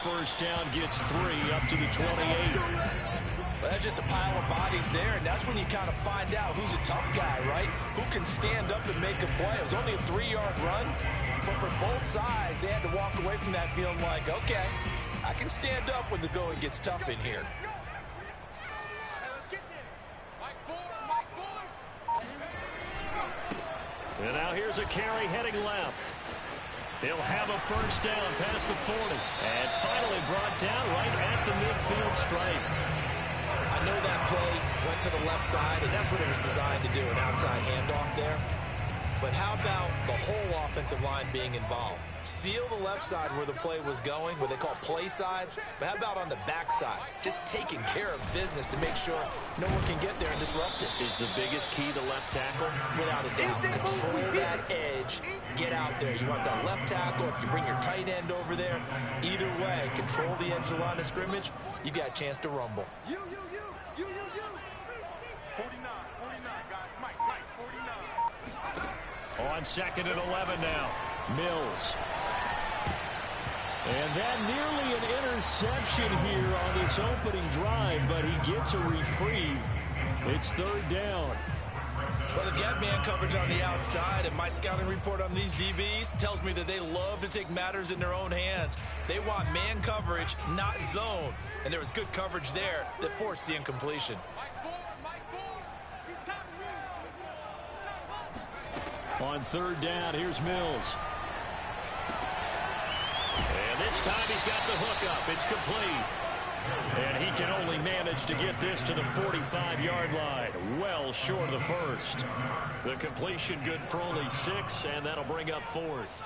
first down, gets 3 up to the 28. Well, that's just a pile of bodies there, and that's when you kind of find out who's a tough guy, right? Who can stand up and make a play. It was only a 3-yard run, but for both sides, they had to walk away from that feeling like, okay, I can stand up when the going gets tough in here. And now here's a carry heading left. He'll have a first down past the 40. And finally brought down right at the midfield stripe. I know that play went to the left side, and that's what it was designed to do, an outside handoff there. But how about the whole offensive line being involved? Seal the left side where the play was going, what they call play side. But how about on the back side? Just taking care of business to make sure no one can get there and disrupt it. Is the biggest key to left tackle? Without a doubt. Control that edge. Get out there. You want that left tackle. If you bring your tight end over there, either way, control the edge of the line of scrimmage, you got a chance to rumble. 49, guys. Mike, 49. On second and 11 now. Mills. And that nearly an interception here on this opening drive, but he gets a reprieve. It's third down. Well, they've got man coverage on the outside, and my scouting report on these DBs tells me that they love to take matters in their own hands. They want man coverage, not zone. And there was good coverage there that forced the incompletion. On third down, here's Mills. And this time he's got the hook up. It's complete. And he can only manage to get this to the 45-yard line. Well short of the first. The completion good for only 6, and that'll bring up fourth.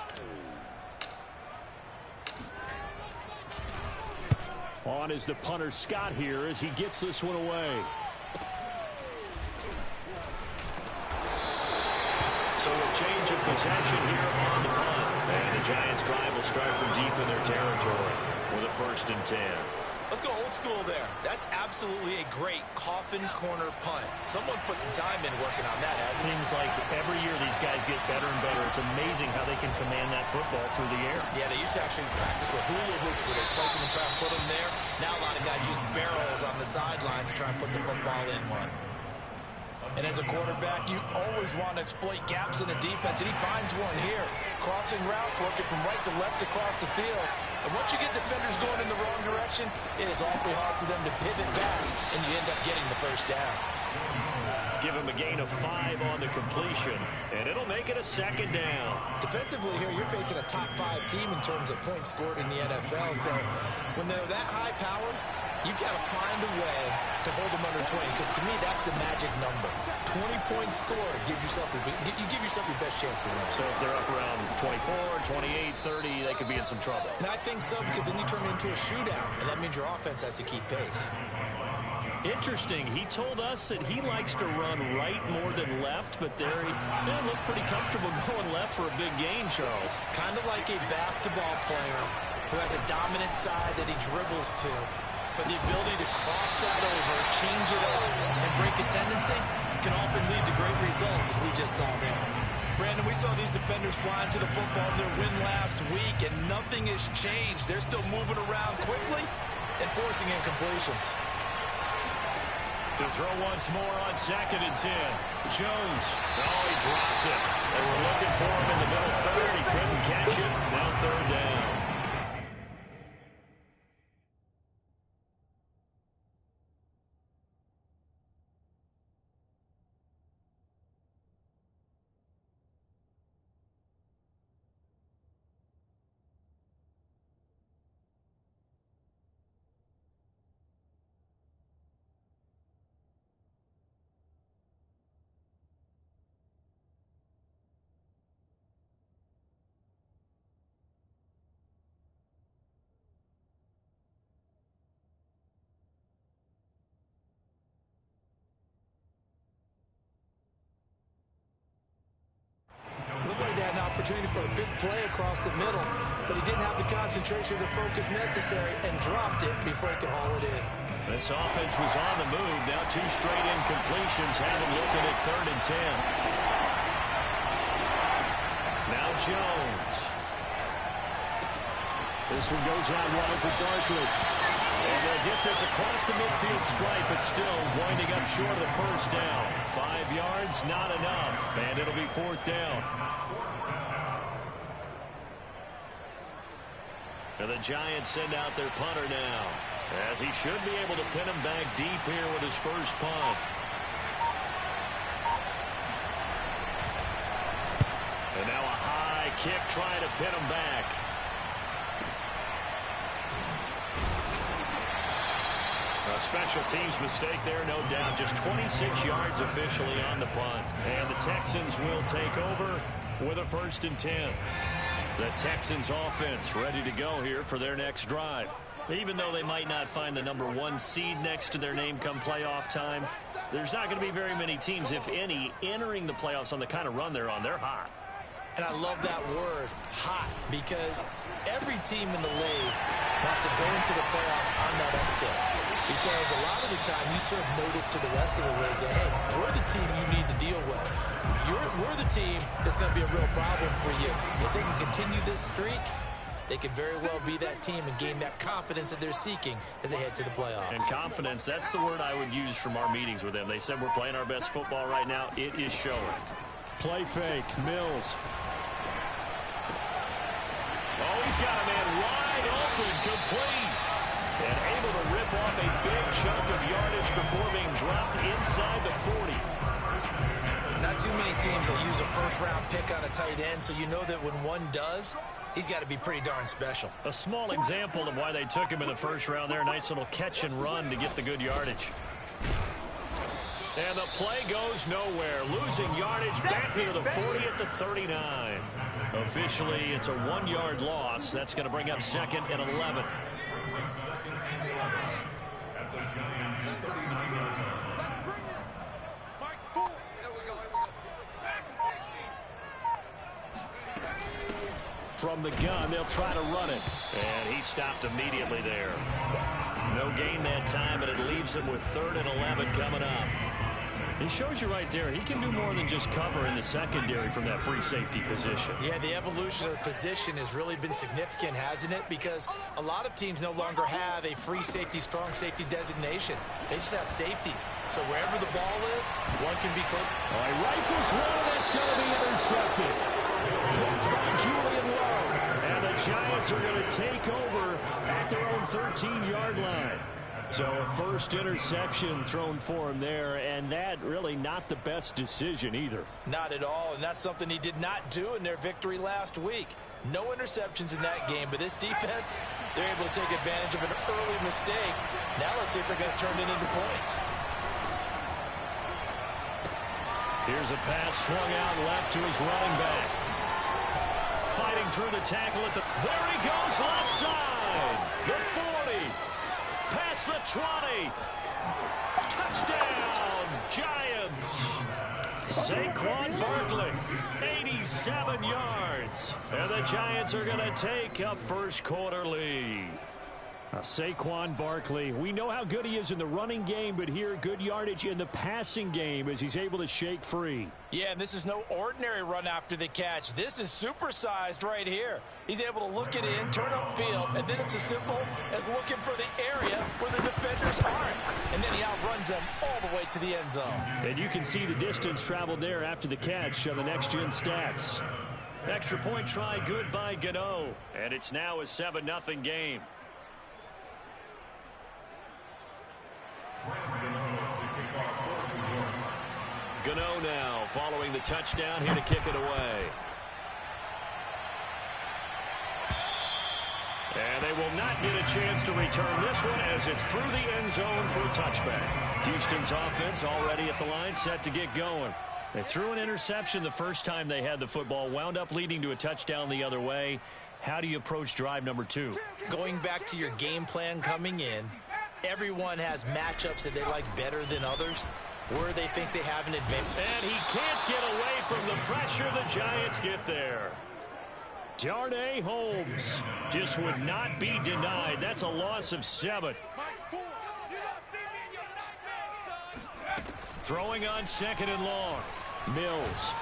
On is the punter Scott here as he gets this one away. So a change of possession here on the punt. And the Giants drive will start from deep in their territory with a 1st and 10. Let's go old school there. That's absolutely a great coffin corner punt. Someone's put some time in working on that, hasn't it? Seems like every year these guys get better and better. It's amazing how they can command that football through the air. Yeah, they used to actually practice with hula hoops where they place them and try and put them there. Now a lot of guys use barrels on the sidelines to try and put the football in one. And as a quarterback, you always want to exploit gaps in a defense, and he finds one here. Crossing route, working from right to left across the field. And once you get defenders going in the wrong direction, it is awfully hard for them to pivot back, and you end up getting the first down. Give him a gain of 5 on the completion, and it'll make it a 2nd down. Defensively here, you're facing a top 5 team in terms of points scored in the NFL, so when they're that high-powered, you've got to find a way to hold them under 20, because to me, that's the magic number. 20-point score gives yourself you give yourself your best chance to win. So if they're up around 24, 28, 30, they could be in some trouble. And I think so, because then you turn it into a shootout, and that means your offense has to keep pace. Interesting. He told us that he likes to run right more than left, but there he looked pretty comfortable going left for a big gain, Charles. Kind of like a basketball player who has a dominant side that he dribbles to. But the ability to cross that over, change it up, and break a tendency can often lead to great results, as we just saw there. Brandon, we saw these defenders flying to the football in their win last week, and nothing has changed. They're still moving around quickly and forcing incompletions. To throw once more on 2nd and 10. Jones. Oh, he dropped it. They were looking for him in the middle third. He couldn't catch it. Now 3rd down. Opportunity for a big play across the middle, but he didn't have the concentration or the focus necessary and dropped it before he could haul it in. This offense was on the move. Now 2 straight incompletions have him looking at 3rd and 10. Now Jones. This one goes out wide for Barkley. And they'll get this across the midfield stripe, but still winding up short of the first down. 5 yards, not enough, and it'll be 4th down. And the Giants send out their punter now, as he should be able to pin him back deep here with his first punt. And now a high kick trying to pin him back. A special teams mistake there, no doubt. Just 26 yards officially on the punt. And the Texans will take over with a 1st and 10. The Texans offense ready to go here for their next drive. Even though they might not find the number 1 seed next to their name come playoff time, there's not going to be very many teams, if any, entering the playoffs on the kind of run they're on. They're hot. And I love that word, hot, because every team in the league wants to go into the playoffs on that uptick. Because a lot of the time you serve notice to the rest of the league that, hey, we're the team you need to deal with. We're the team that's going to be a real problem for you. If they can continue this streak, they could very well be that team and gain that confidence that they're seeking as they head to the playoffs. And confidence, that's the word I would use from our meetings with them. They said we're playing our best football right now. It is showing. Play fake, Mills. Oh, he's got a man wide open, complete. And able to rip off a big chunk of yardage before being dropped inside the 40. Not too many teams will use a first-round pick on a tight end, so you know that when one does, he's got to be pretty darn special. A small example of why they took him in the first round there. Nice little catch and run to get the good yardage. And the play goes nowhere. Losing yardage back near the 40 at the 39. Officially, it's a 1-yard loss. That's going to bring up 2nd and 11. From the gun, they'll try to run it. And he stopped immediately there. No gain that time, but it leaves him with 3rd and 11 coming up. He shows you right there, he can do more than just cover in the secondary from that free safety position. Yeah, the evolution of the position has really been significant, hasn't it? Because a lot of teams no longer have a free safety, strong safety designation. They just have safeties. So wherever the ball is, one can be close. All right, rifles one, that's going to be intercepted. Picked by Julian Lowe. And the Giants are going to take over at their own 13-yard line. So a first interception thrown for him there, and that really not the best decision either. Not at all, and that's something he did not do in their victory last week. No interceptions in that game, but this defense, they're able to take advantage of an early mistake. Now let's see if they're going to turn it into points. Here's a pass swung out left to his running back. Fighting through the tackle at the... There he goes, left side. The 40. Past the 20. Touchdown, Giants. Saquon Barkley, 87 yards. And the Giants are going to take a first quarter lead. Saquon Barkley, we know how good he is in the running game, but here good yardage in the passing game as he's able to shake free. Yeah, and this is no ordinary run after the catch. This is supersized right here. He's able to look it in, turn upfield, and then it's as simple as looking for the area where the defenders aren't. And then he outruns them all the way to the end zone. And you can see the distance traveled there after the catch on the next-gen stats. Extra point try good by Gano. And it's now a 7-0 game. Gano now following the touchdown here to kick it away. And they will not get a chance to return this one as it's through the end zone for a touchback. Houston's offense already at the line, set to get going. They threw an interception the first time they had the football, wound up leading to a touchdown the other way. How do you approach drive number 2? Going back to your game plan coming in, everyone has matchups that they like better than others, where they think they have an advantage. And he can't get away from the pressure. The Giants get there. Darnay Holmes just would not be denied. That's a loss of 7. Throwing on 2nd and long. Mills.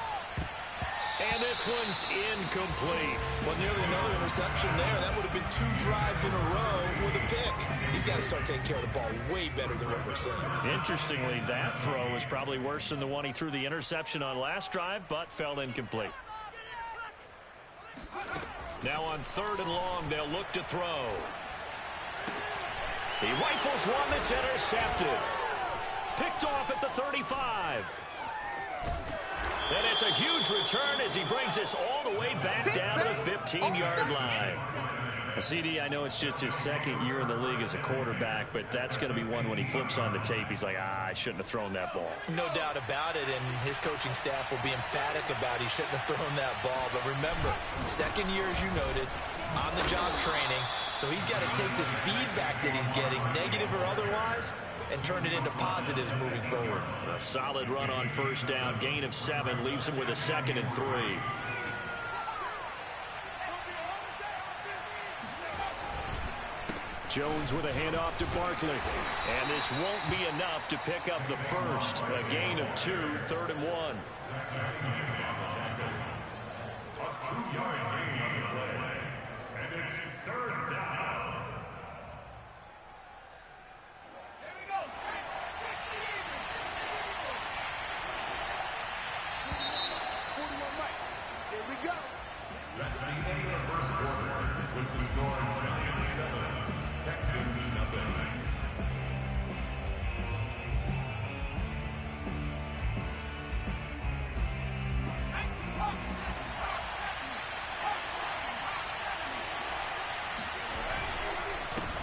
And this one's incomplete. Well, nearly another interception there. That would have been 2 drives in a row with a pick. He's got to start taking care of the ball way better than what we're seeing. Interestingly, that throw is probably worse than the one he threw the interception on last drive, but fell incomplete. Now on 3rd and long, they'll look to throw. He rifles one that's intercepted. Picked off at the 35. And it's a huge return as he brings us all the way back down to the 15-yard line. CD, I know it's just his 2nd year in the league as a quarterback, but that's going to be one when he flips on the tape. He's like, I shouldn't have thrown that ball. No doubt about it, and his coaching staff will be emphatic about he shouldn't have thrown that ball. But remember, 2nd year, as you noted, on-the-job training, so he's got to take this feedback that he's getting, negative or otherwise, and turn it into positives moving forward. A solid run on 1st down, gain of 7, leaves him with a 2nd and 3. Jones with a handoff to Barkley. And this won't be enough to pick up the first. A gain of 2, 3rd and 1. A 2-yard gain on the play. And it's 3rd down. Here we go. 41 right. Here we go. That's the end of the first quarter with the score Giants 7, Texans nothing.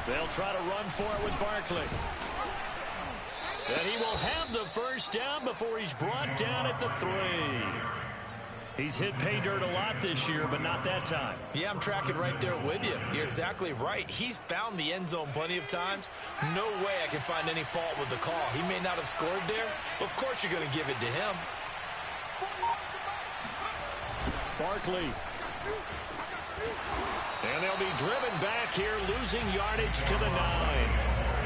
They'll try to run for it with Barkley. And he will have the first down before he's brought down at the 3. He's hit pay dirt a lot this year, but not that time. Yeah, I'm tracking right there with you. You're exactly right. He's found the end zone plenty of times. No way I can find any fault with the call. He may not have scored there, but of course you're going to give it to him. Barkley. And they'll be driven back here, losing yardage to the 9.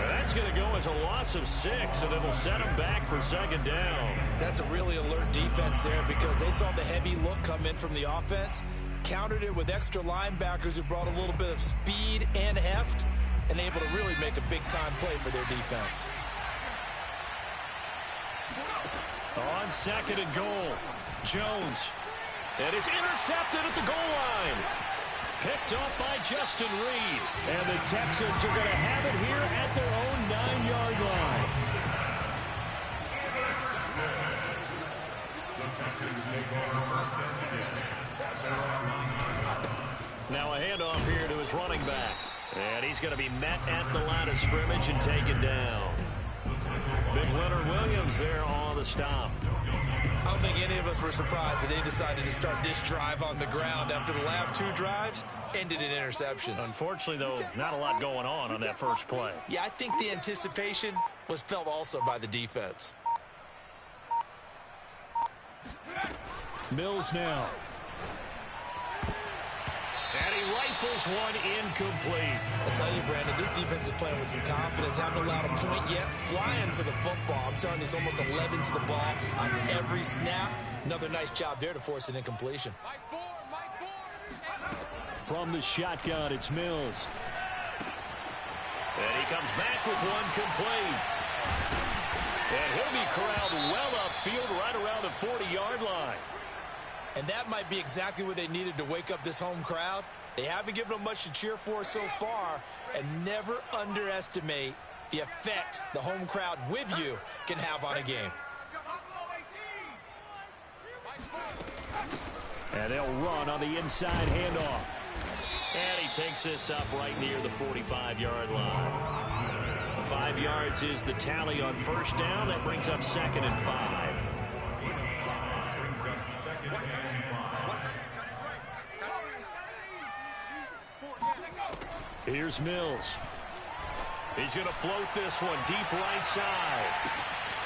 That's going to go as a loss of 6, and it'll set them back for 2nd down. That's a really alert defense there because they saw the heavy look come in from the offense, countered it with extra linebackers who brought a little bit of speed and heft, and able to really make a big-time play for their defense. On 2nd and goal, Jones. And it's intercepted at the goal line. Picked off by Justin Reed. And the Texans are going to have it here at their own 9-yard line. The Texans take over 1st and 10 at their own line. Now a handoff here to his running back. And he's going to be met at the line of scrimmage and taken down. Big Leonard Williams there on the stop. I don't think any of us were surprised that they decided to start this drive on the ground after the last 2 drives ended in interceptions. Unfortunately, though, not a lot going on that first play. Yeah, I think the anticipation was felt also by the defense. Mills now. And he rifles one incomplete. I'll tell you, Brandon, this defense is playing with some confidence. Haven't allowed a point yet. Flying to the football. I'm telling you, it's almost 11 to the ball on every snap. Another nice job there to force an incompletion. From the shotgun, it's Mills. And he comes back with one complete. And he'll be corralled well upfield right around the 40-yard line. And that might be exactly what they needed to wake up this home crowd. They haven't given them much to cheer for so far, and never underestimate the effect the home crowd with you can have on a game. And they'll run on the inside handoff. And he takes this up right near the 45-yard line. 5 yards is the tally on 1st down. That brings up 2nd and 5. Here's Mills. He's going to float this one deep right side.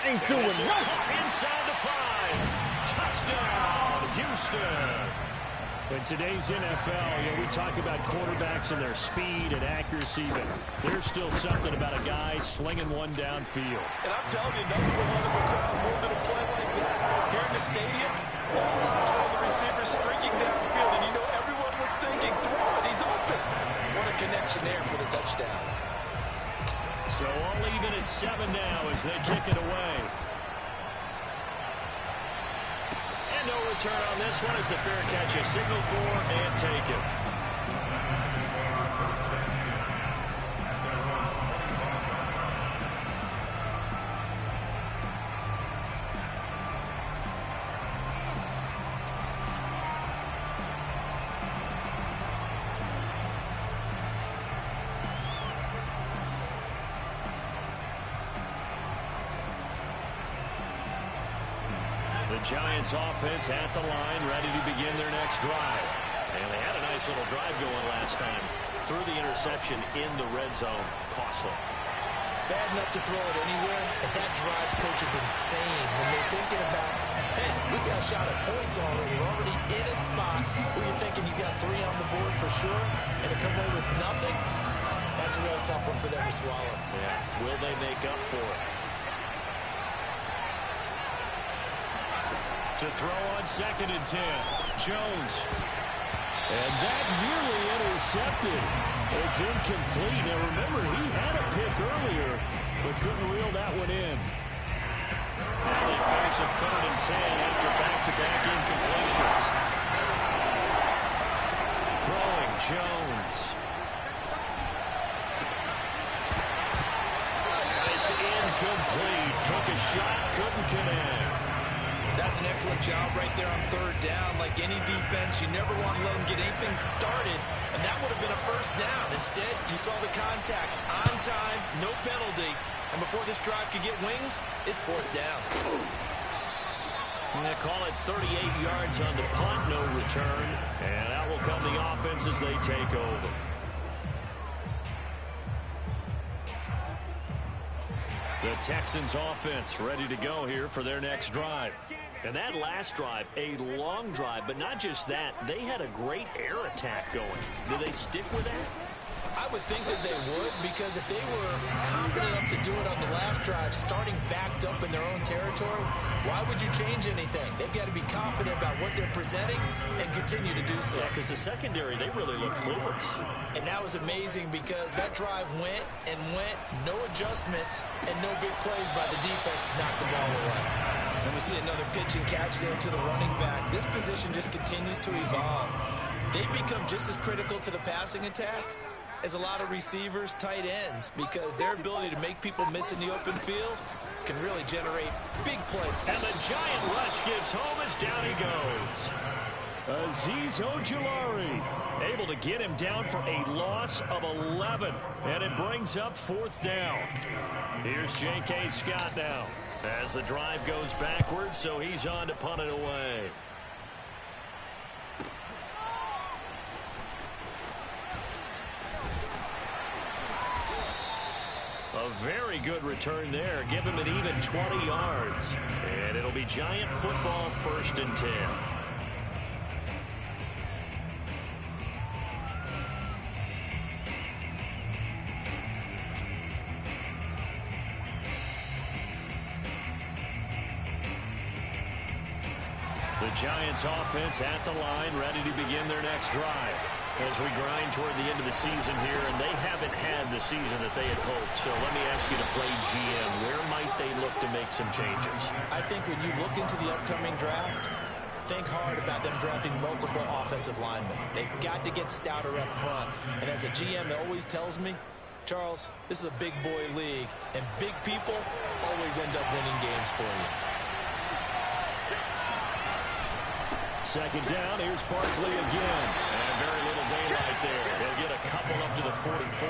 Ain't doing nothing. Inside the 5. Touchdown, Houston. In today's NFL, we talk about quarterbacks and their speed and accuracy, but there's still something about a guy slinging one downfield. And I'm telling you, nothing will let a crowd more than a play like that. Here in the stadium, all eyes are on the receiver's 7 now as they kick it away. And no return on this one as the fair catch is signaled for and taken. The Giants offense at the line, ready to begin their next drive. And they had a nice little drive going last time. Threw the interception in the red zone. Costly. Bad enough to throw it anywhere, but that drives coaches insane when they're thinking about, hey, we got a shot at points already. We're already in a spot where you're thinking you got 3 on the board for sure, and to come away with nothing, that's a really tough one for them to swallow. Yeah. Will they make up for it? To throw on 2nd and 10. Jones. And that nearly intercepted. It's incomplete. Now remember, he had a pick earlier, but couldn't reel that one in. Now they face a 3rd and 10 after back-to-back incompletions. Throwing Jones. It's incomplete. Took a shot, couldn't connect. That's an excellent job right there on 3rd down. Like any defense, you never want to let them get anything started, and that would have been a 1st down. Instead, you saw the contact on time, no penalty, and before this drive could get wings, it's 4th down. They call it 38 yards on the punt, no return, and out will come the offense as they take over. The Texans offense ready to go here for their next drive. And that last drive, a long drive, but not just that. They had a great air attack going. Do they stick with that? I would think that they would, because if they were confident enough to do it on the last drive, starting backed up in their own territory, why would you change anything? They've got to be confident about what they're presenting and continue to do so. Yeah, because the secondary, they really look clueless. And that was amazing because that drive went and went, no adjustments, and no big plays by the defense to knock the ball away. And we see another pitch and catch there to the running back. This position just continues to evolve. They become just as critical to the passing attack as a lot of receivers, tight ends, because their ability to make people miss in the open field can really generate big plays. And the giant rush gives home as down he goes. Azeez Ojulari able to get him down for a loss of 11, and it brings up 4th down. Here's J.K. Scott now as the drive goes backwards, so he's on to punt it away. A very good return there. Give him an even 20 yards. And it'll be Giant football, 1st and 10. The Giants offense at the line, ready to begin their next drive. As we grind toward the end of the season here, and they haven't had the season that they had hoped. So let me ask you to play GM. Where might they look to make some changes? I think when you look into the upcoming draft, think hard about them drafting multiple offensive linemen. They've got to get stouter up front. And as a GM, it always tells me, Charles, this is a big boy league, and big people always end up winning games for you. 2nd down, here's Barkley again. And very little daylight there. They'll get a couple up to the 44.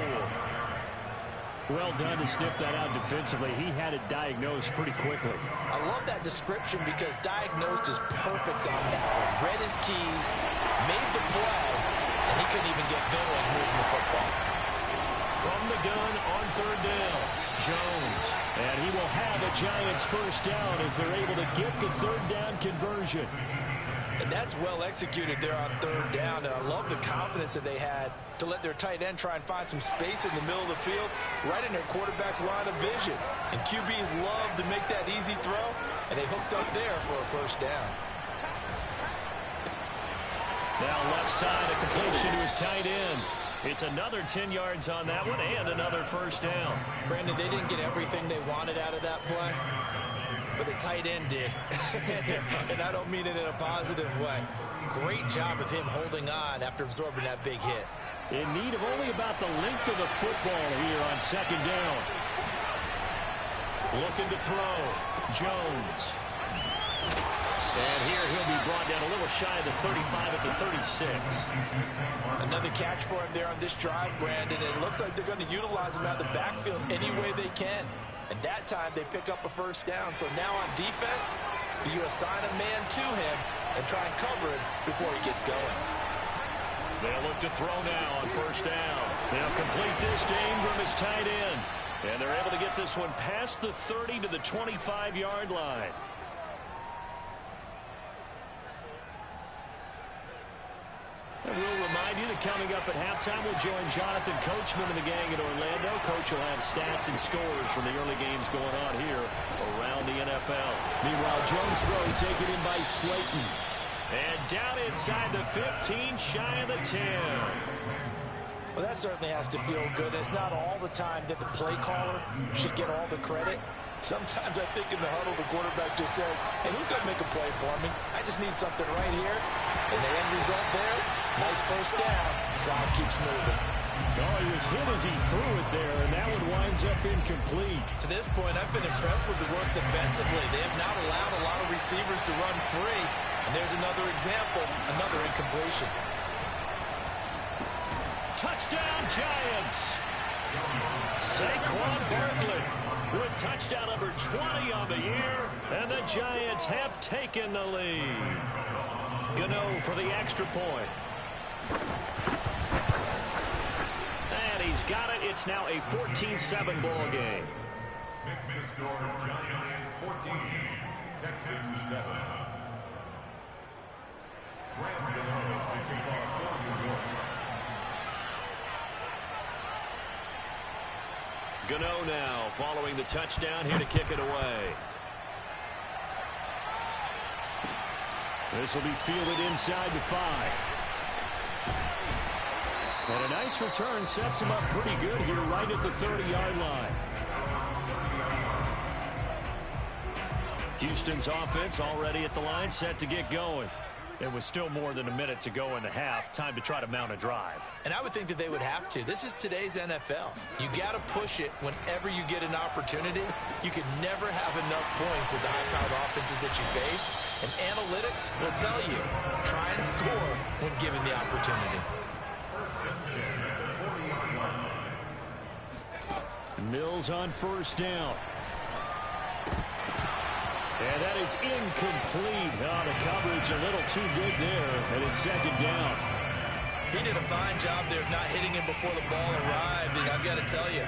Well done to sniff that out defensively. He had it diagnosed pretty quickly. I love that description because diagnosed is perfect on that one. Read his keys, made the play, and he couldn't even get going moving the football. From the gun on 3rd down, Jones. And he will have a Giants 1st down as they're able to get the 3rd down conversion. And that's well executed there on 3rd down. And I love the confidence that they had to let their tight end try and find some space in the middle of the field, right in their quarterback's line of vision. And QBs love to make that easy throw, and they hooked up there for a 1st down. Now left side, a completion to his tight end. It's another 10 yards on that one and another first down. Brandon, they didn't get everything they wanted out of that play, but the tight end did. And I don't mean it in a positive way. Great job of him holding on after absorbing that big hit. In need of only about the length of the football here on second down. Looking to throw. Jones. And here he'll be brought down a little shy of the 35 at the 36. Another catch for him there on this drive, Brandon. And it looks like they're going to utilize him out of the backfield any way they can. And that time they pick up a first down. So now on defense, you assign a man to him and try and cover it before he gets going. They'll look to throw now on first down. They'll complete this to Ingram as tight end. And they're able to get this one past the 30 to the 25-yard line. And we'll remind you that coming up at halftime, we'll join Jonathan Coachman and the gang in Orlando. Coach will have stats and scores from the early games going on here around the NFL. Meanwhile, Jones throw taken in by Slayton. And down inside the 15, shy of the 10. Well, that certainly has to feel good. It's not all the time that the play caller should get all the credit. Sometimes I think in the huddle, the quarterback just says, hey, who's going to make a play for me? I just need something right here. And the end result there, nice first down. Drive keeps moving. Oh, he was hit as he threw it there, and that one winds up incomplete. To this point, I've been impressed with the work defensively. They have not allowed a lot of receivers to run free. And there's another example, another incompletion. Touchdown, Giants. Saquon Barkley with touchdown number 20 on the year, and the Giants have taken the lead. Gano for the extra point. And he's got it. It's now a 14-7 ball game. Makes the score Giants 14, Texans 7. Graham Gano to kick off for New York. Gano now following the touchdown here to kick it away. This will be fielded inside the 5. And a nice return sets him up pretty good here right at the 30-yard line. Houston's offense already at the line, set to get going. It was still more than a minute to go in the half. Time to try to mount a drive. And I would think that they would have to. This is today's NFL. You got to push it whenever you get an opportunity. You can never have enough points with the high-powered offenses that you face. And analytics will tell you, try and score when given the opportunity. Mills on first down. And that is incomplete. Oh, the coverage a little too good there, and it's second down. He did a fine job there of not hitting him before the ball arrived, and I've got to tell you,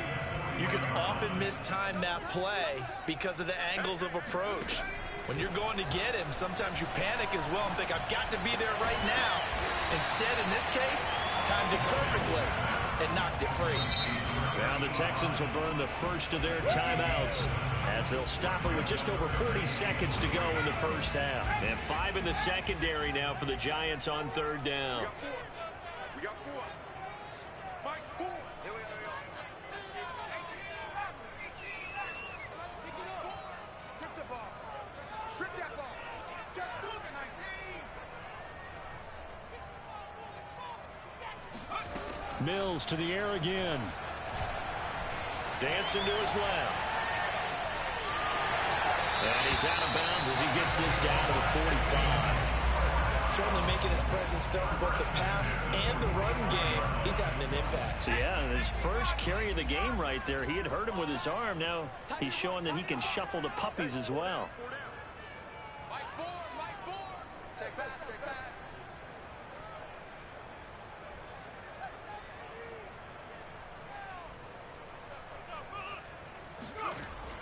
you can often mistime that play because of the angles of approach. When you're going to get him, sometimes you panic as well and think, I've got to be there right now. Instead, in this case, timed it perfectly and knocked it free. Now the Texans will burn the first of their timeouts as they'll stop it with just over 40 seconds to go in the first half. And 5 in the secondary now for the Giants on third down. We got 4. Mike, 4. Here we go. Strip the ball. Strip that ball. Just do it, 19. Mills to the air again. Dancing to his left. And he's out of bounds as he gets this down to the 45. Certainly making his presence felt in both the pass and the run game. He's having an impact. Yeah, his first carry of the game right there. He had hurt him with his arm. Now he's showing that he can shuffle the puppies as well. Mike 4. Mike 4. Check back. Check back.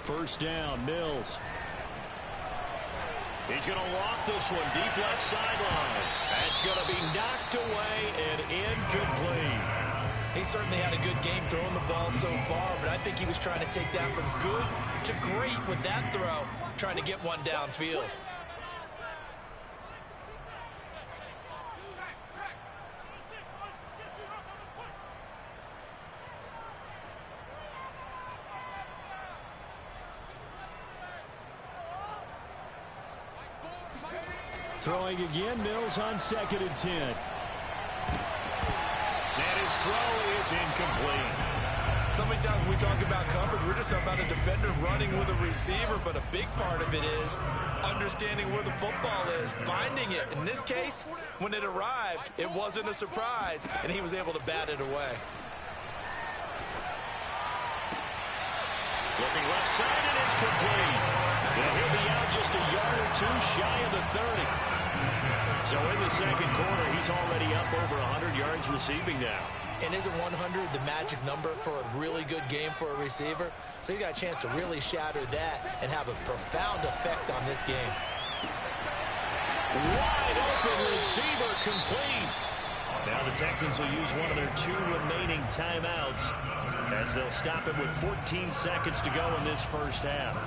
First down, Mills. He's going to loft this one deep left sideline. That's going to be knocked away and incomplete. He certainly had a good game throwing the ball so far, but I think he was trying to take that from good to great with that throw, trying to get one downfield. Throwing again, Mills on 2nd and 10. And his throw is incomplete. So many times when we talk about coverage, we're just talking about a defender running with a receiver, but a big part of it is understanding where the football is, finding it. In this case, when it arrived, it wasn't a surprise, and he was able to bat it away. Looking left side, and it's complete. And he'll be out just a yard or two shy of the 30. So in the second quarter, he's already up over 100 yards receiving now. And isn't 100 the magic number for a really good game for a receiver? So he got a chance to really shatter that and have a profound effect on this game. Wide open receiver complete. Now the Texans will use one of their 2 remaining timeouts as they'll stop it with 14 seconds to go in this first half.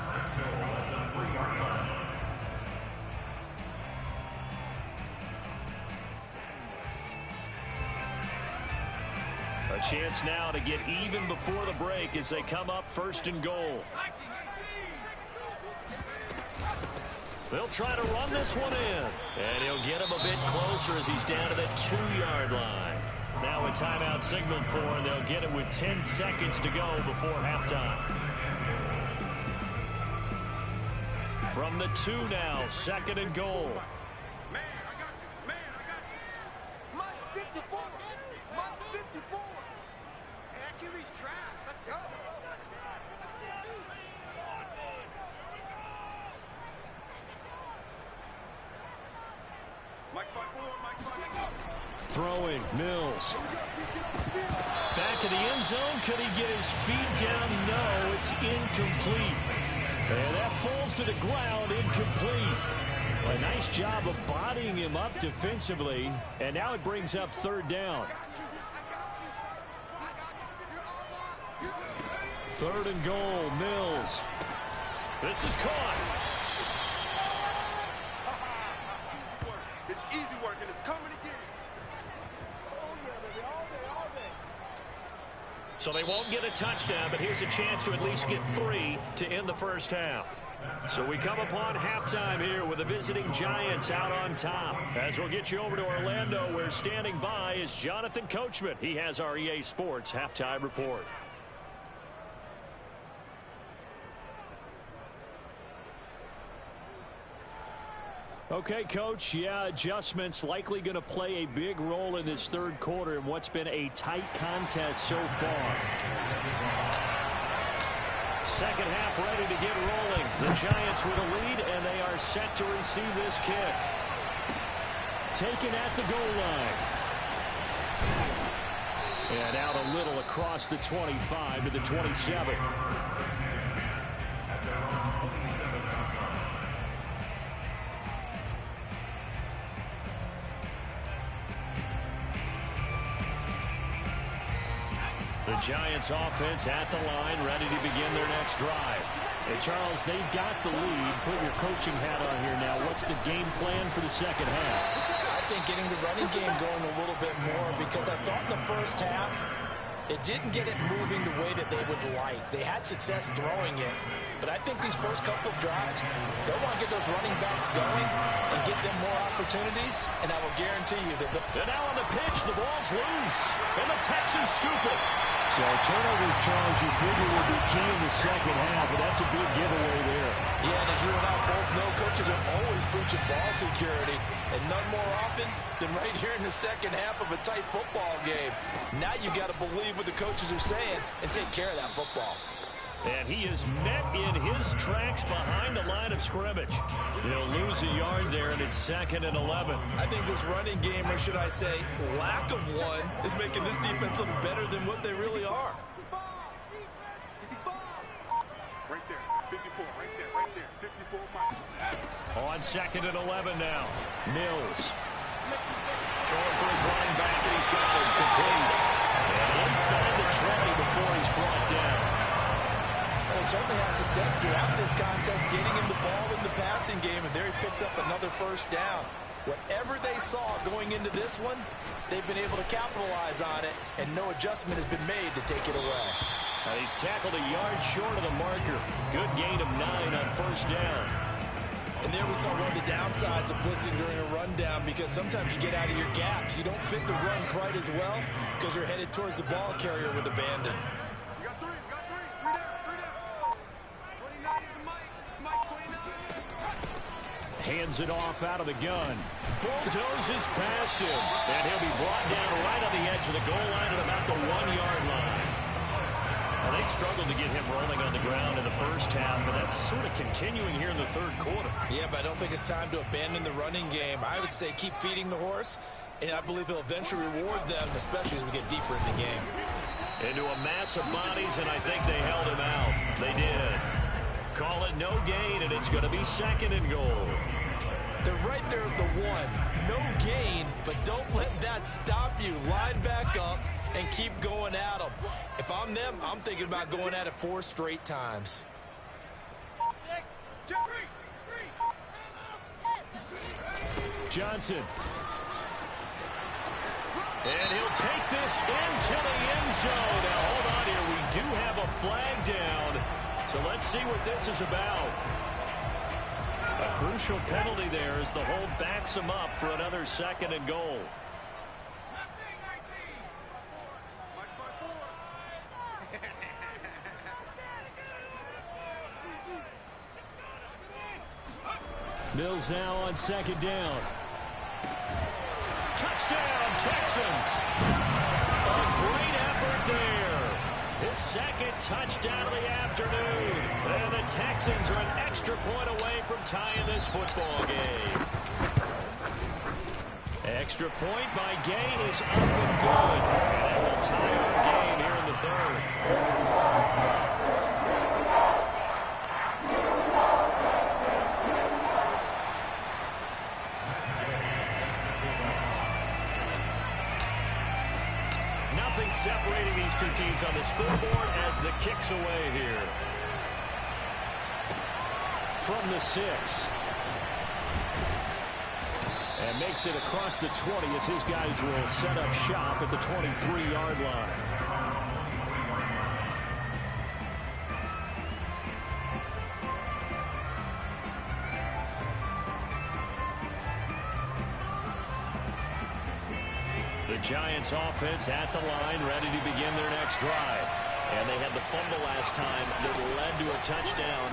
A chance now to get even before the break as they come up 1st and goal. They'll try to run this one in. And he'll get him a bit closer as he's down to the 2-yard line. Now a timeout signaled for, and they'll get it with 10 seconds to go before halftime. From the 2 now, 2nd and goal. Man, I got you. Man, I got you. Mine's 54. Mine's 54. Hey, that QB's trash. Let's go. Mike's my boy. Mike's my boy. Throwing, Mills. Back in the end zone. Could he get his feet down? No, it's incomplete. And that falls to the ground, incomplete. A nice job of bodying him up defensively. And now it brings up 3rd down. 3rd and goal, Mills. This is caught. It's easy work, and it's coming again. So they won't get a touchdown, but here's a chance to at least get 3 to end the first half. So we come upon halftime here with the visiting Giants out on top. As we'll get you over to Orlando, where standing by is Jonathan Coachman. He has our EA Sports halftime report. Okay, Coach, adjustments likely going to play a big role in this 3rd quarter in what's been a tight contest so far. Second half ready to get rolling. The Giants with a lead, and they are set to receive this kick. Taken at the goal line. And out a little across the 25 to the 27. The Giants offense at the line, ready to begin their next drive. Hey, Charles, they've got the lead. Put your coaching hat on here now. What's the game plan for the second half? I think getting the running game going a little bit more, because I thought in the first half it didn't get it moving the way that they would like. They had success throwing it, but I think these first couple of drives, they'll want to get those running backs going and get them more opportunities, and I will guarantee you that And now on the pitch, the ball's loose, and the Texans scoop it. So turnovers, Charles, you figure will be key in the second half, and that's a big giveaway there. Yeah, and as you and I both know, coaches are always preaching ball security, and none more often than right here in the second half of a tight football game. Now you got to believe what the coaches are saying and take care of that football. And he is met in his tracks behind the line of scrimmage. He'll lose a yard there, and it's 2nd and 11. I think this running game, or should I say lack of one, is making this defense look better than what they really are. Right there, 54, right there, 54 Mike. On 2nd and 11 now. Mills. Throwing for his running back, and he's got it complete. And inside the 20 before he's brought down. Well, he certainly had success throughout this contest, getting him the ball in the passing game, and there he picks up another first down. Whatever they saw going into this one, they've been able to capitalize on it, and no adjustment has been made to take it away. He's tackled a yard short of the marker. Good gain of 9 on first down. And there we saw one of the downsides of blitzing during a rundown, because sometimes you get out of your gaps. You don't fit the run quite as well because you're headed towards the ball carrier with abandon. We got three. Three down. 29 is Mike 29. Hands it off out of the gun. Bulldozes past him. And he'll be brought down right on the edge of the goal line at about the 1-yard line. Well, they struggled to get him rolling on the ground in the first half, and that's sort of continuing here in the third quarter. Yeah, but I don't think it's time to abandon the running game. I would say keep feeding the horse, and I believe he'll eventually reward them, especially as we get deeper in the game. Into a mass of bodies, and I think they held him out. They did. Call it no gain, and it's going to be 2nd and goal. They're right there at the 1. No gain, but don't let that stop you. Line back up and keep going at them. If I'm them, I'm thinking about going at it 4 straight times. 6. Johnson. And he'll take this into the end zone. Now, hold on here. We do have a flag down. So let's see what this is about. A crucial penalty there as the hold backs him up for another 2nd and goal. Mills now on 2nd down. Touchdown, Texans. A great effort there. His 2nd touchdown of the afternoon. And the Texans are an extra point away from tying this football game. Extra point by Gay is up and good. And that will tie our game here in the 3rd. Separating these two teams on the scoreboard as the kick's away here. From the 6. And makes it across the 20 as his guys will set up shop at the 23-yard line. The Giants offense at the line, ready to begin their next drive. And they had the fumble last time that led to a touchdown.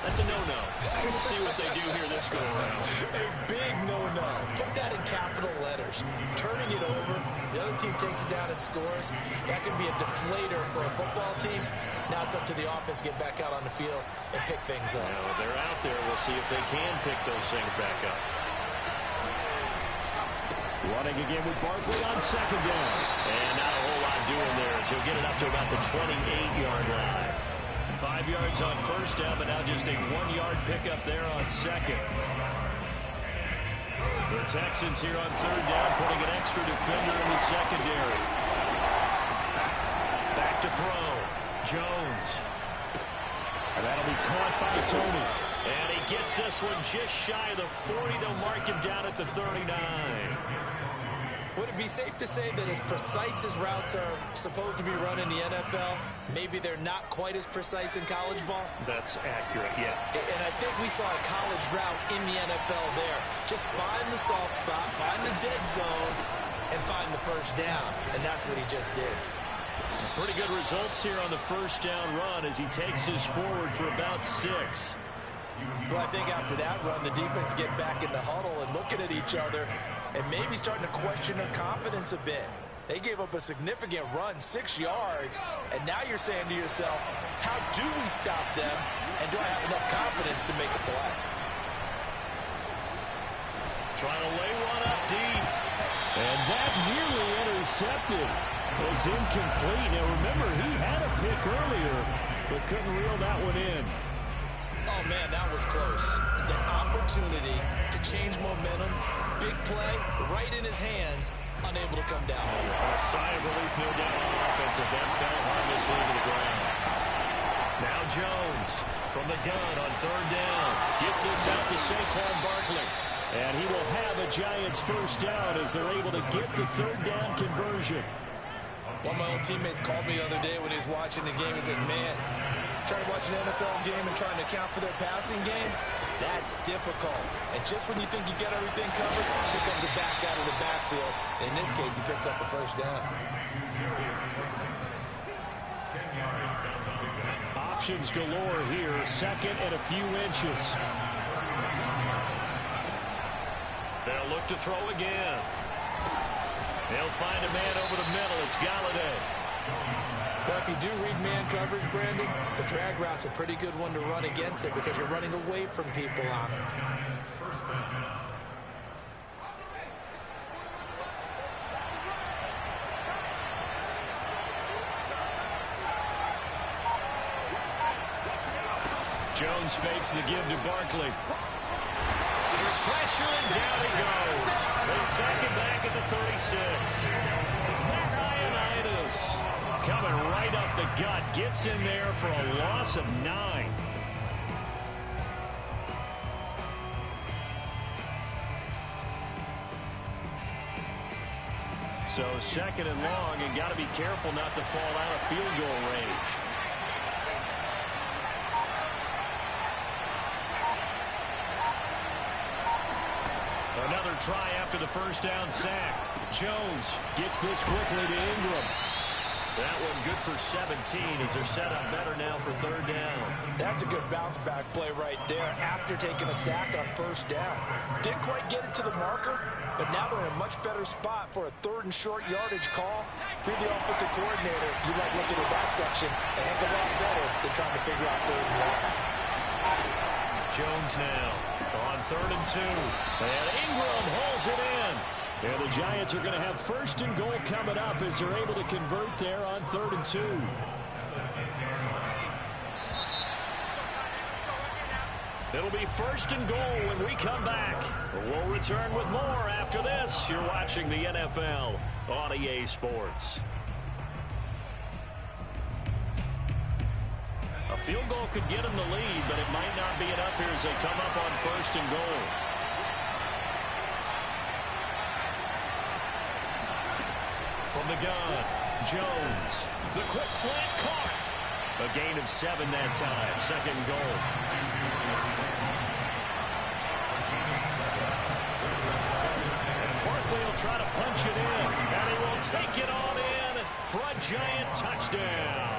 That's a no-no. We'll see what they do here this go-around. A big no-no. Put that in capital letters. Turning it over, the other team takes it down and scores. That can be a deflator for a football team. Now it's up to the offense to get back out on the field and pick things up. Well, they're out there. We'll see if they can pick those things back up. Running again with Barkley on 2nd down. And not a whole lot doing there as he'll get it up to about the 28-yard line. 5 yards on 1st down, but now just a 1-yard pickup there on 2nd. The Texans here on 3rd down, putting an extra defender in the secondary. Back to throw. Jones. And that'll be caught by Tony. And he gets this one just shy of the 40. They'll mark him down at the 39. Would it be safe to say that as precise as routes are supposed to be run in the NFL, maybe they're not quite as precise in college ball? That's accurate, yeah. And I think we saw a college route in the NFL there. Just find the soft spot, find the dead zone, and find the 1st down. And that's what he just did. Pretty good results here on the 1st down run as he takes us forward for about 6. Well, I think after that run, the defense get back in the huddle and looking at each other and maybe starting to question their confidence a bit. They gave up a significant run, 6 yards, and now you're saying to yourself, how do we stop them, and do I have enough confidence to make a play? Trying to lay one up deep. And that nearly intercepted. It's incomplete. Now, remember, he had a pick earlier, but couldn't reel that one in. Oh, man, that was close. The opportunity to change momentum, big play, right in his hands, unable to come down with it. A sigh of relief, no doubt, on offense if that fell harmlessly to the ground. Now Jones from the gun on 3rd down. Gets this out to Saquon Barkley. And he will have a Giants 1st down as they're able to get the 3rd down conversion. One of my old teammates called me the other day when he was watching the game and said, man, trying to watch an NFL game and trying to account for their passing game, That's difficult. And just when you think you get everything covered, here comes a back out of the backfield. In this case, he picks up a first down. Options galore here. Second and a few inches. They'll look to throw again. They'll find a man over the middle. It's Galladay. Well, if you do read man coverage, Brandon, the drag route's a pretty good one to run against it because you're running away from people on it. Jones fakes the give to Barkley. Under pressure, and down he goes. They sack him back at the 36. Ioannidis coming right up the gut. Gets in there for a loss of 9. So second and long, and got to be careful not to fall out of field goal range. Another try after the first down sack. Jones gets this quickly to Ingram. That one good for 17 as they're set up better now for third down. That's a good bounce back play right there after taking a sack on first down. Didn't quite get it to the marker, but now they're in a much better spot for a third and short yardage call. If you're the offensive coordinator, you like looking at that section a heck of a lot better than trying to figure out third and long. Jones now on third and 2. And Ingram holds it in. And the Giants are going to have first and goal coming up as they're able to convert there on third and 2. It'll be first and goal when we come back. We'll return with more after this. You're watching the NFL on EA Sports. A field goal could get them the lead, but it might not be enough here as they come up on first and goal. From the gun, Jones. The quick slant caught. A gain of 7 that time. Second goal. And Barkley will try to punch it in. And he will take it on in for a Giant touchdown.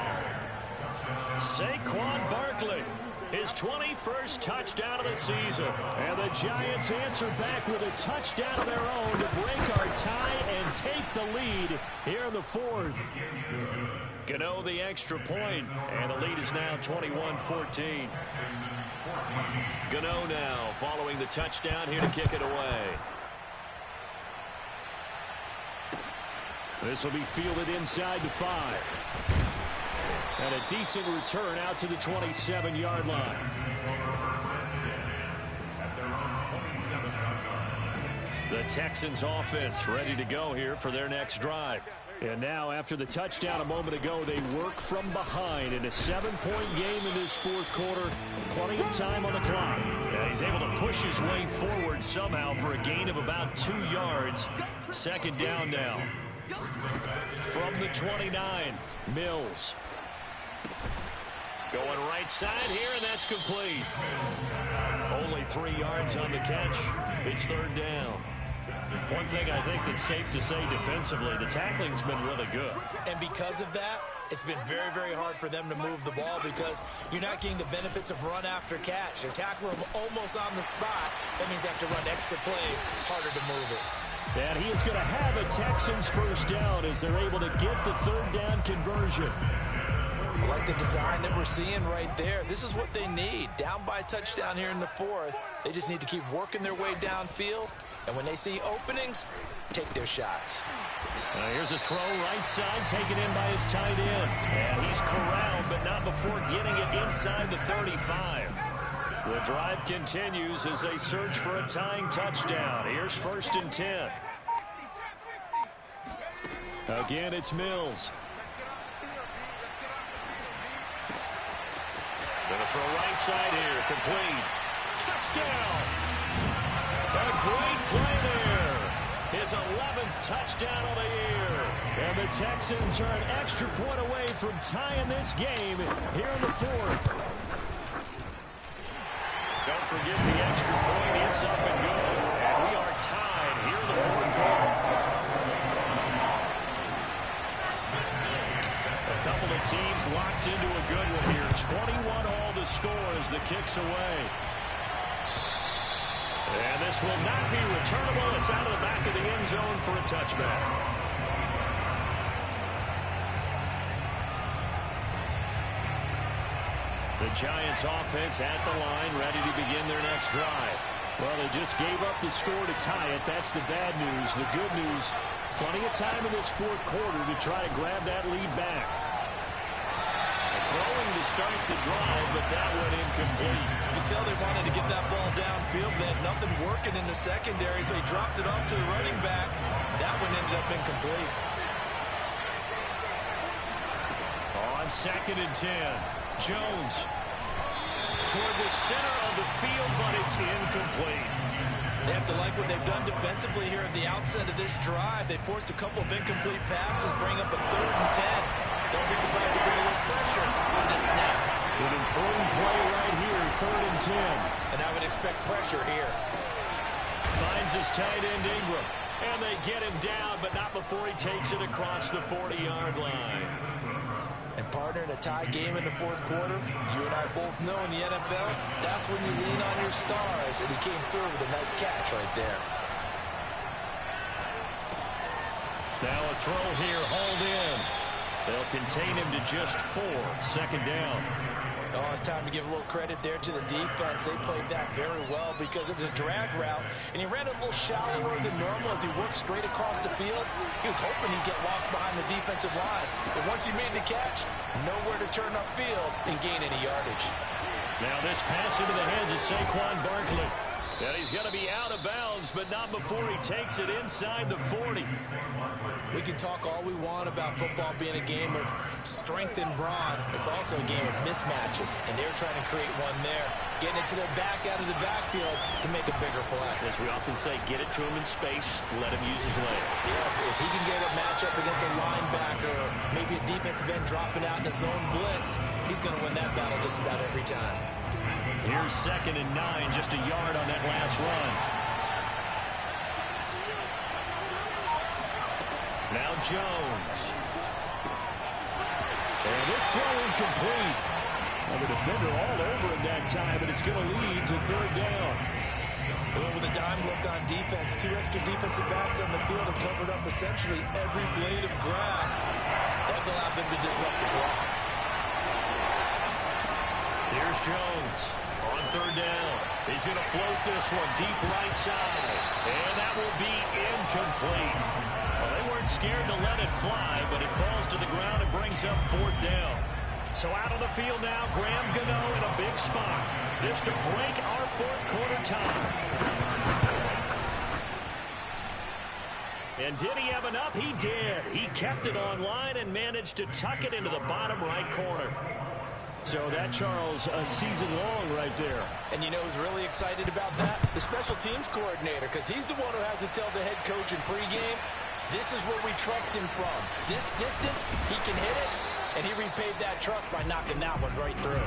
Saquon Barkley, his 21st touchdown of the season. And the Giants answer back with a touchdown of their own to break our tie and take the lead here in the fourth. Gano the extra point, and the lead is now 21-14. Gano now following the touchdown here to kick it away. This will be fielded inside the 5. And a decent return out to the 27-yard line. The Texans offense ready to go here for their next drive. And now after the touchdown a moment ago, they work from behind in a 7-point game in this fourth quarter. Plenty of time on the clock. And he's able to push his way forward somehow for a gain of about 2 yards. Second down now. From the 29, Mills. Going right side here, and that's complete. Only 3 yards on the catch. It's third down. One thing I think that's safe to say defensively, the tackling's been really good. And because of that, it's been very, very hard for them to move the ball because you're not getting the benefits of run after catch. They're tackling them almost on the spot. That means they have to run extra plays, harder to move it. And he is going to have a Texans first down as they're able to get the third down conversion. I like the design that we're seeing right there. This is what they need. Down by a touchdown here in the fourth. They just need to keep working their way downfield. And when they see openings, take their shots. Here's a throw right side taken in by his tight end. And he's corralled, but not before getting it inside the 35. The drive continues as they search for a tying touchdown. Here's first and 10. Again, it's Mills. Gonna throw right side here, complete. Touchdown! A great play there. His 11th touchdown of the year. And the Texans are an extra point away from tying this game here in the fourth. Go for forget the extra point. It's up and good. And we are tied here in the fourth quarter. A couple of teams locked into a good one here. 21-all the score as the kick's away. And this will not be returnable. It's out of the back of the end zone for a touchback. The Giants offense at the line, ready to begin their next drive. Well, they just gave up the score to tie it. That's the bad news. The good news, plenty of time in this fourth quarter to try to grab that lead back. Throwing to start the drive, but that went incomplete. You could tell they wanted to get that ball downfield, but they had nothing working in the secondary, so he dropped it off to the running back. That one ended up incomplete. On 2nd and 10, Jones toward the center of the field, but it's incomplete. They have to like what they've done defensively here at the outset of this drive. They forced a couple of incomplete passes, bring up a 3rd and 10. Don't be surprised to bring a little pressure on this snap. An important play right here, 3rd and 10. And I would expect pressure here. Finds his tight end Ingram. And they get him down, but not before he takes it across the 40-yard line. And partner, in a tie game in the fourth quarter, you and I both know in the NFL, that's when you lean on your stars. And he came through with a nice catch right there. Now a throw here, hauled in. They'll contain him to just 4. 2nd down. Oh, it's time to give a little credit there to the defense. They played that very well because it was a drag route, and he ran a little shallower than normal as he worked straight across the field. He was hoping he'd get lost behind the defensive line. But once he made the catch, nowhere to turn upfield and gain any yardage. Now this pass into the hands of Saquon Barkley. And he's going to be out of bounds, but not before he takes it inside the 40. We can talk all we want about football being a game of strength and brawn. It's also a game of mismatches, and they're trying to create one there. Getting it to their back out of the backfield to make a bigger play. As we often say, get it to him in space, let him use his leg. Yeah, if he can get a matchup against a linebacker or maybe a defensive end dropping out in a zone blitz, he's going to win that battle just about every time. Here's 2nd and 9, just a yard on that last run. Now Jones. And this throw incomplete. Well, the defender all over him that time, but it's going to lead to 3rd down. Well, with a dime look on defense, 2 extra defensive backs on the field have covered up essentially every blade of grass. That allowed them to disrupt the block. Here's Jones on 3rd down. He's going to float this one deep right side. And that will be incomplete. Well, they weren't scared to let it fly, but it falls to the ground and brings up 4th down. So out on the field now, Graham Gano in a big spot. This to break our fourth quarter tie. And did he have enough? He did. He kept it online and managed to tuck it into the bottom right corner. So that, Charles, a season long right there. And you know who's really excited about that? The special teams coordinator, because he's the one who has to tell the head coach in pregame, this is where we trust him from. This distance, he can hit it, and he repaid that trust by knocking that one right through.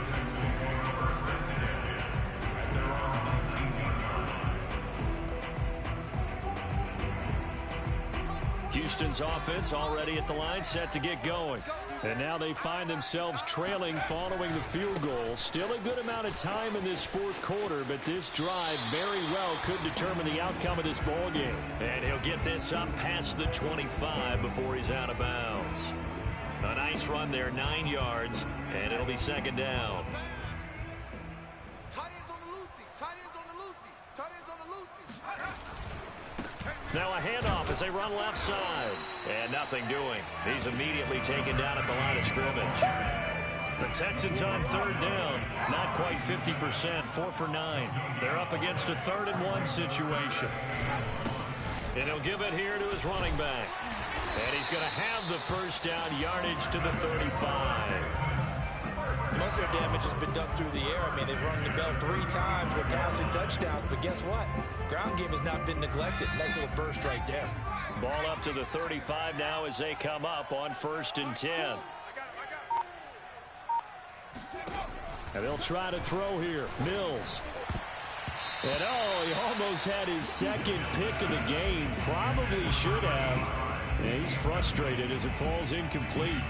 Houston's offense already at the line, set to get going. And now they find themselves trailing following the field goal. Still a good amount of time in this fourth quarter, but this drive very well could determine the outcome of this ball game. And he'll get this up past the 25 before he's out of bounds. A nice run there, 9 yards, and it'll be 2nd down. Tight ends on the Lucy. Tight ends on the Lucy. Tight ends on the Lucy. Now a handoff as they run left side. And nothing doing. He's immediately taken down at the line of scrimmage. The Texans on 3rd down. Not quite 50%. 4 for 9. They're up against a 3rd and 1 situation. And he'll give it here to his running back. And he's going to have the first down, yardage to the 35. Most of their damage has been done through the air. I mean, they've rung the bell 3 times with passing touchdowns, but guess what? Ground game has not been neglected. Nice little burst right there. Ball up to the 35 now as they come up on 1st and 10. And they'll try to throw here. Mills. And oh, he almost had his second pick of the game. Probably should have. And he's frustrated as it falls incomplete.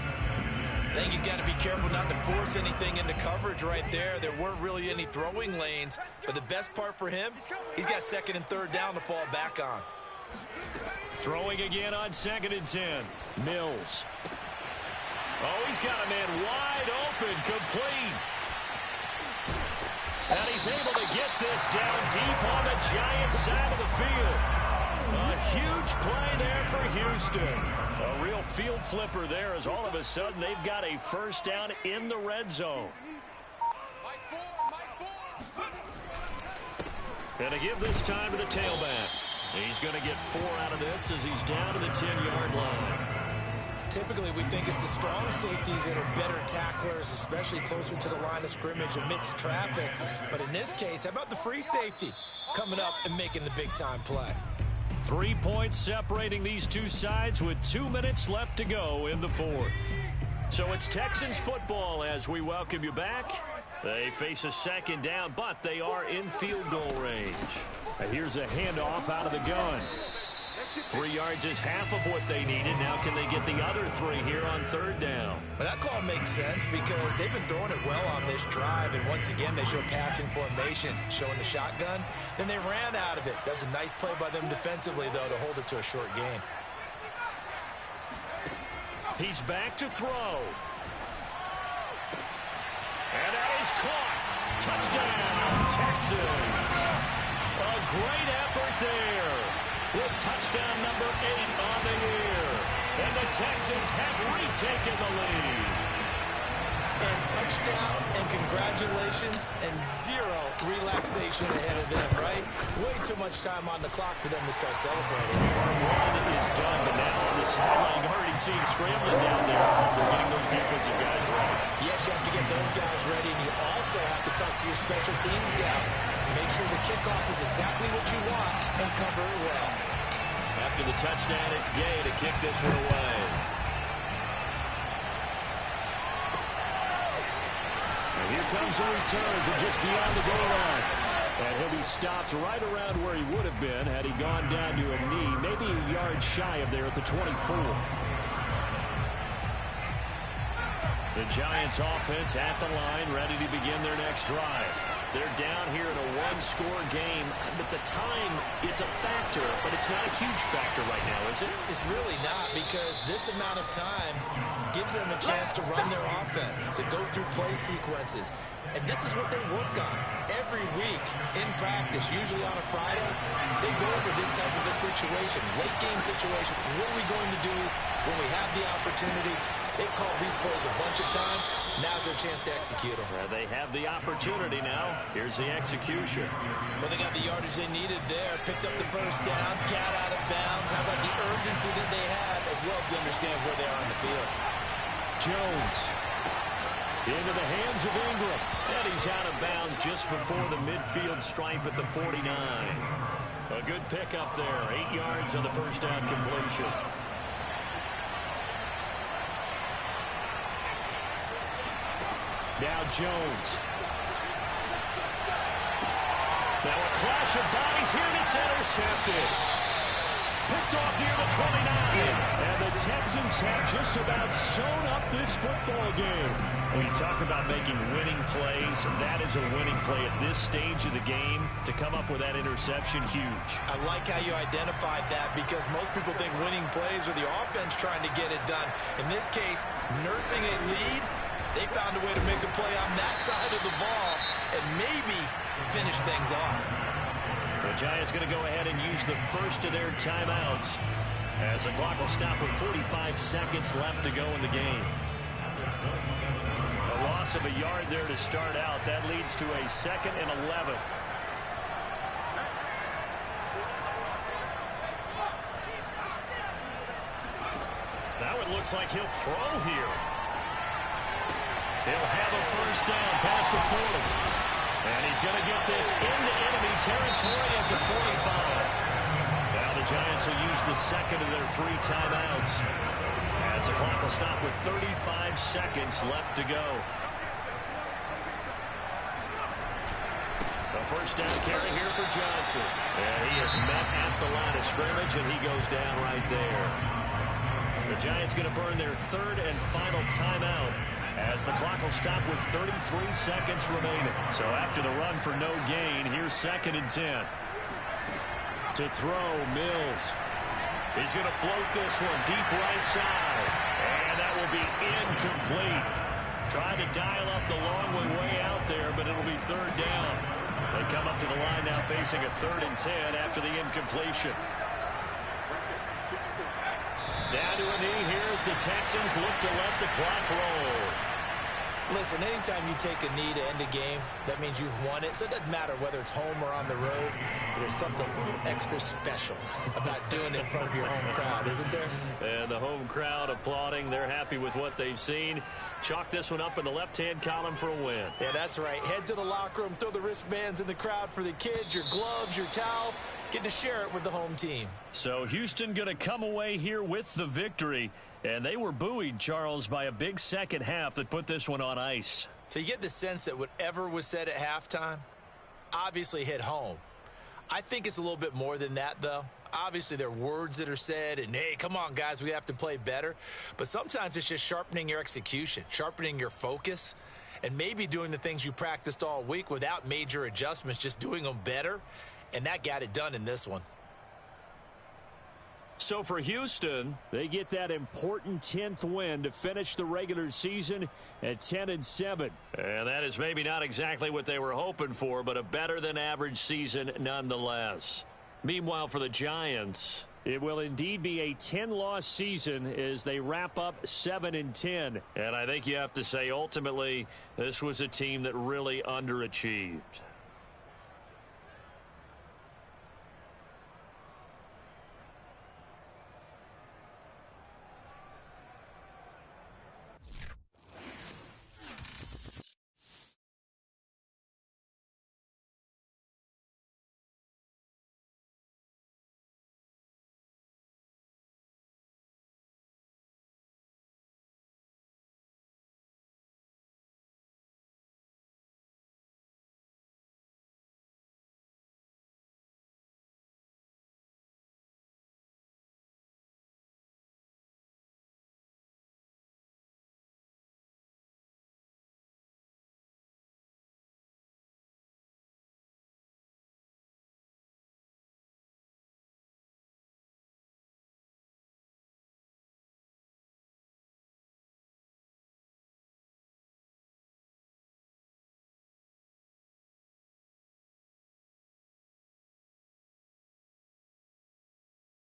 I think he's got to be careful not to force anything into coverage right there. There weren't really any throwing lanes. But the best part for him, he's got second and third down to fall back on. Throwing again on 2nd and 10. Mills. Oh, he's got a man wide open, complete. And he's able to get this down deep on the Giants side of the field. A huge play there for Houston. A real field flipper there as all of a sudden they've got a first down in the red zone. And to give this time to the tailback. He's going to get 4 out of this as he's down to the 10-yard line. Typically, we think it's the strong safeties that are better tacklers, especially closer to the line of scrimmage amidst traffic. But in this case, how about the free safety coming up and making the big-time play? 3 points separating these two sides with 2 minutes left to go in the fourth. So it's Texans football as we welcome you back. They face a second down, but they are in field goal range. Here's a handoff out of the gun. 3 yards is half of what they needed. Now can they get the other 3 here on third down? But that call makes sense because they've been throwing it well on this drive. And once again, they show passing formation, showing the shotgun. Then they ran out of it. That was a nice play by them defensively, though, to hold it to a short game. He's back to throw. And that is caught. Touchdown, Texans. A great effort there. With touchdown number 8 on the year. And the Texans have retaken the lead. And touchdown and congratulations and 0 relaxation ahead of them, right? Way too much time on the clock for them to start celebrating. Part 1 is done, but now on the sideline, you already see him scrambling down there. They're getting those defensive guys ready. Yes, you have to get those guys ready, and you also have to talk to your special teams guys. Make sure the kickoff is exactly what you want and cover it well. After the touchdown, it's Gay to kick this one away. And here comes a return from just beyond the goal line. And he'll be stopped right around where he would have been had he gone down to a knee, maybe a yard shy of there at the 24. The Giants offense at the line, ready to begin their next drive. They're down here in a one-score game. At the time, it's a factor, but it's not a huge factor right now, is it? It's really not, because this amount of time gives them a chance to run their offense, to go through play sequences. And this is what they work on every week in practice, usually on a Friday. They go over this type of a situation, late game situation. What are we going to do when we have the opportunity? They've called these plays a bunch of times. Now's their chance to execute them. They have the opportunity now. Here's the execution. Well, they got the yardage they needed there. Picked up the first down. Got out of bounds. How about the urgency that they have, as well as to understand where they are on the field? Jones. Into the hands of Ingram. And he's out of bounds just before the midfield stripe at the 49. A good pickup there. 8 yards on the first down completion. Now Jones. Now a clash of bodies here, and it's intercepted. Picked off near the 29. And the Texans have just about sewn up this football game. When you talk about making winning plays, that is a winning play at this stage of the game. To come up with that interception, huge. I like how you identified that, because most people think winning plays are the offense trying to get it done. In this case, nursing a lead, they found a way to make a play on that side of the ball and maybe finish things off. The Giants going to go ahead and use the first of their timeouts as the clock will stop with 45 seconds left to go in the game. A loss of a yard there to start out. That leads to a 2nd and 11. Now it looks like he'll throw here. He'll have a first down past the 40. And he's going to get this into enemy territory at the 45. Now the Giants will use the second of their 3 timeouts as the clock will stop with 35 seconds left to go. A first down carry here for Johnson. And he is met at the line of scrimmage, and he goes down right there. The Giants going to burn their third and final timeout as the clock will stop with 33 seconds remaining. So after the run for no gain, here's 2nd and 10. To throw, Mills. He's going to float this one deep right side. And that will be incomplete. Trying to dial up the long way out there, but it'll be 3rd down. They come up to the line now facing a 3rd and 10 after the incompletion. Down to a knee here as the Texans look to let the clock roll. Listen, anytime you take a knee to end a game, that means you've won it. So it doesn't matter whether it's home or on the road. But there's something a little extra special about doing it in front of your home crowd, isn't there? And the home crowd applauding. They're happy with what they've seen. Chalk this one up in the left-hand column for a win. Yeah, that's right. Head to the locker room, throw the wristbands in the crowd for the kids, your gloves, your towels. Get to share it with the home team. So Houston going to come away here with the victory. And they were buoyed, Charles, by a big second half that put this one on ice. So you get the sense that whatever was said at halftime obviously hit home. I think it's a little bit more than that, though. Obviously, there are words that are said, and, hey, come on, guys, we have to play better. But sometimes it's just sharpening your execution, sharpening your focus, and maybe doing the things you practiced all week without major adjustments, just doing them better. And that got it done in this one. So for Houston, they get that important 10th win to finish the regular season at 10-7. And that is maybe not exactly what they were hoping for, but a better than average season nonetheless. Meanwhile, for the Giants, it will indeed be a 10-loss season as they wrap up 7-10. And I think you have to say ultimately this was a team that really underachieved.